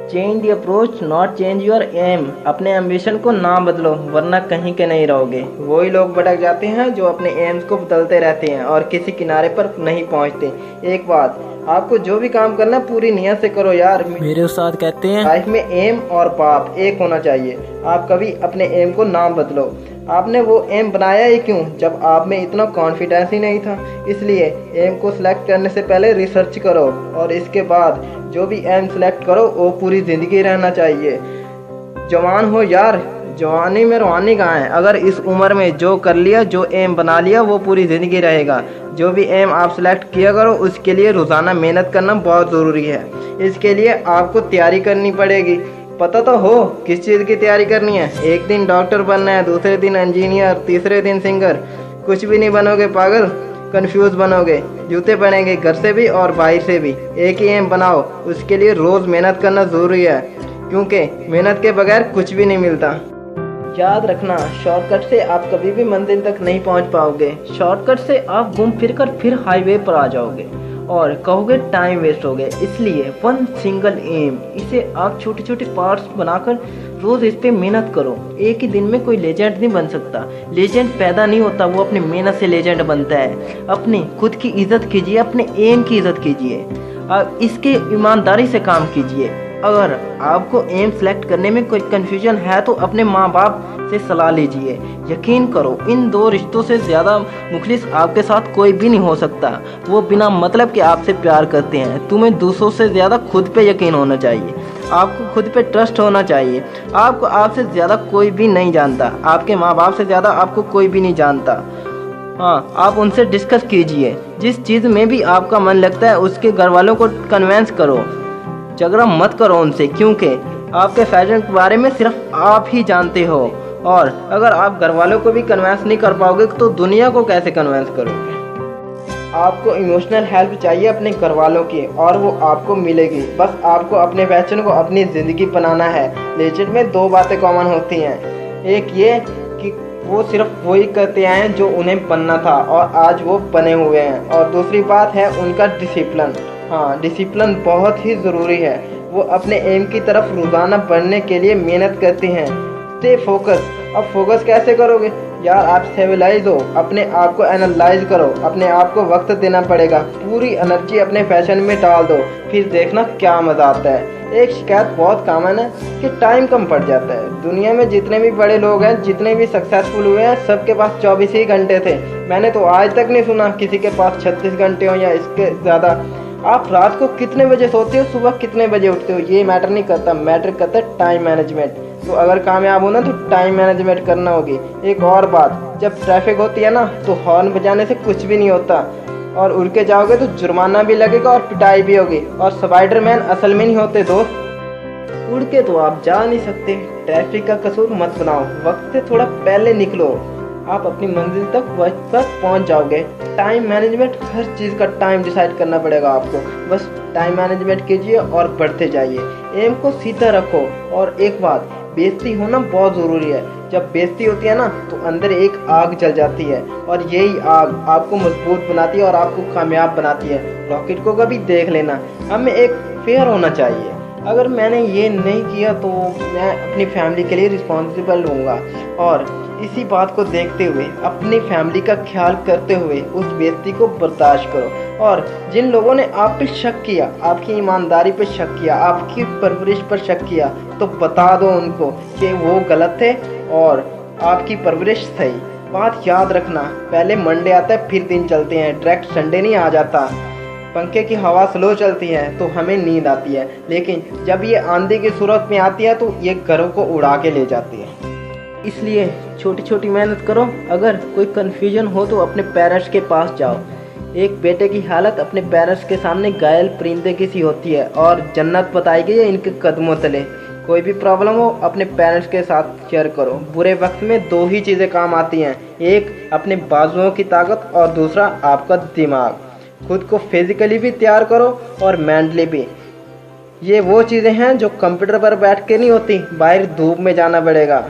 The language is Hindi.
Change the approach not change your aim. अपने एम्बिशन को ना बदलो वरना कहीं के नहीं रहोगे। वही लोग भटक जाते हैं जो अपने एम्स को बदलते रहते हैं और किसी किनारे पर नहीं पहुंचते। एक बात, आपको जो भी काम करना पूरी नियत से करो यार। मेरे उस्ताद कहते हैं लाइफ में एम और पाप एक होना चाहिए। आप कभी अपने एम को ना बदलो। आपने वो एम बनाया ही क्यों जब आप में इतना कॉन्फिडेंस ही नहीं था। इसलिए एम को सिलेक्ट करने से पहले रिसर्च करो और इसके बाद जो भी एम सिलेक्ट करो वो पूरी ज़िंदगी रहना चाहिए। जवान हो यार, जवानी में रवानी कहाँ है। अगर इस उम्र में जो कर लिया, जो एम बना लिया, वो पूरी ज़िंदगी रहेगा। जो भी एम आप सिलेक्ट किया करो उसके लिए रोज़ाना मेहनत करना बहुत ज़रूरी है। इसके लिए आपको तैयारी करनी पड़ेगी। पता तो हो किस चीज़ की तैयारी करनी है। एक दिन डॉक्टर बनना है, दूसरे दिन इंजीनियर, तीसरे दिन सिंगर। कुछ भी नहीं बनोगे पागल, कंफ्यूज बनोगे। जूते पहनेंगे घर से भी और बाहर से भी। एक ही एम बनाओ, उसके लिए रोज़ मेहनत करना ज़रूरी है क्योंकि मेहनत के बगैर कुछ भी नहीं मिलता। याद रखना, शॉर्टकट से आप कभी भी मंजिल तक नहीं पहुंच पाओगे। शॉर्टकट से आप घूम फिर कर फिर हाईवे पर आ जाओगे और कहोगे टाइम वेस्ट हो गया। इसलिए वन सिंगल एम, इसे आप छोटे छोटे पार्ट्स बनाकर रोज इस पे मेहनत करो। एक ही दिन में कोई लेजेंड नहीं बन सकता। लेजेंड पैदा नहीं होता, वो अपनी मेहनत से लेजेंड बनता है। अपनी खुद की इज्जत कीजिए, अपने एम की इज्जत कीजिए, इसके ईमानदारी से काम कीजिए। अगर आपको एम सेलेक्ट करने में कोई कन्फ्यूजन है तो अपने माँ बाप से सलाह लीजिए। यकीन करो, इन दो रिश्तों से ज़्यादा मुखलिस आपके साथ कोई भी नहीं हो सकता। वो बिना मतलब के आपसे प्यार करते हैं। तुम्हें दूसरों से ज़्यादा खुद पे यकीन होना चाहिए। आपको खुद पे ट्रस्ट होना चाहिए। आपको आपसे ज़्यादा कोई भी नहीं जानता। आपके माँ बाप से ज़्यादा आपको कोई भी नहीं जानता। हाँ, आप उनसे डिस्कस कीजिए। जिस चीज़ में भी आपका मन लगता है उसके घर वालों को कन्वेंस करो। झगड़ा मत करो उनसे क्योंकि आपके फैशन के बारे में सिर्फ आप ही जानते हो। और अगर आप घर वालों को भी कन्वेंस नहीं कर पाओगे तो दुनिया को कैसे कन्वेंस करोगे। आपको इमोशनल हेल्प चाहिए अपने घर वालों की और वो आपको मिलेगी। बस आपको अपने फैशन को अपनी ज़िंदगी बनाना है। लेजेंड में दो बातें कॉमन होती हैं। एक ये कि वो सिर्फ वही करते आए हैं जो उन्हें बनना था और आज वो बने हुए हैं। और दूसरी बात है उनका डिसिप्लिन। हाँ, डिसिप्लिन बहुत ही ज़रूरी है। वो अपने एम की तरफ रोज़ाना बढ़ने के लिए मेहनत करती हैं। Stay focus. अब फोकस कैसे करोगे यार, आप स्टेबलाइज हो। अपने आप को एनालाइज करो। अपने आप को वक्त देना पड़ेगा। पूरी एनर्जी अपने फैशन में डाल दो, फिर देखना क्या मज़ा आता है। एक शिकायत बहुत कॉमन है कि टाइम कम पड़ जाता है। दुनिया में जितने भी बड़े लोग हैं, जितने भी सक्सेसफुल हुए हैं, सबके पास 24 ही घंटे थे। मैंने तो आज तक नहीं सुना किसी के पास 36 घंटे हो या इसके ज़्यादा। आप रात को कितने बजे सोते हो, सुबह कितने बजे उठते हो, ये मैटर नहीं करता। मैटर करता है टाइम मैनेजमेंट। तो अगर कामयाब होना तो टाइम मैनेजमेंट करना होगी। एक और बात, जब ट्रैफिक होती है ना तो हॉर्न बजाने से कुछ भी नहीं होता। और उड़ के जाओगे तो जुर्माना भी लगेगा और पिटाई भी होगी। और स्पाइडरमैन असल में नहीं होते दोस्त। उड़ के तो आप जा नहीं सकते। ट्रैफिक का कसूर मत बनाओ, वक्त से थोड़ा पहले निकलो। आप अपनी मंजिल तक वक्त पर पहुंच जाओगे। टाइम मैनेजमेंट, हर चीज़ का टाइम डिसाइड करना पड़ेगा आपको। बस टाइम मैनेजमेंट कीजिए और बढ़ते जाइए। एम को सीधा रखो। और एक बात, बेइज्जती होना बहुत ज़रूरी है। जब बेइज्जती होती है ना तो अंदर एक आग जल जाती है और यही आग आपको मजबूत बनाती है और आपको कामयाब बनाती है। रॉकेट को कभी देख लेना। हमें एक फेयर होना चाहिए। अगर मैंने ये नहीं किया तो मैं अपनी फैमिली के लिए रिस्पॉन्सिबल हूँगा। और इसी बात को देखते हुए, अपनी फैमिली का ख्याल करते हुए उस बेइज्जती को बर्दाश्त करो। और जिन लोगों ने आप पे शक किया, आपकी ईमानदारी पे शक किया, आपकी परवरिश पर शक किया, तो बता दो उनको कि वो गलत थे और आपकी परवरिश सही। बात याद रखना, पहले मंडे आता है फिर दिन चलते हैं, डायरेक्ट संडे नहीं आ जाता। पंखे की हवा स्लो चलती है तो हमें नींद आती है, लेकिन जब ये आंधी की सूरत में आती है तो ये घरों को उड़ा के ले जाती है। इसलिए छोटी छोटी मेहनत करो। अगर कोई कन्फ्यूजन हो तो अपने पेरेंट्स के पास जाओ। एक बेटे की हालत अपने पेरेंट्स के सामने घायल परिंदे की सी होती है और जन्नत बताई गई है इनके कदमों तले। कोई भी प्रॉब्लम हो अपने पेरेंट्स के साथ शेयर करो। बुरे वक्त में दो ही चीज़ें काम आती हैं, एक अपने बाजुओं की ताकत और दूसरा आपका दिमाग। खुद को फिजिकली भी तैयार करो और मेंटली भी। ये वो चीज़ें हैं जो कंप्यूटर पर बैठ के नहीं होती, बाहर धूप में जाना पड़ेगा।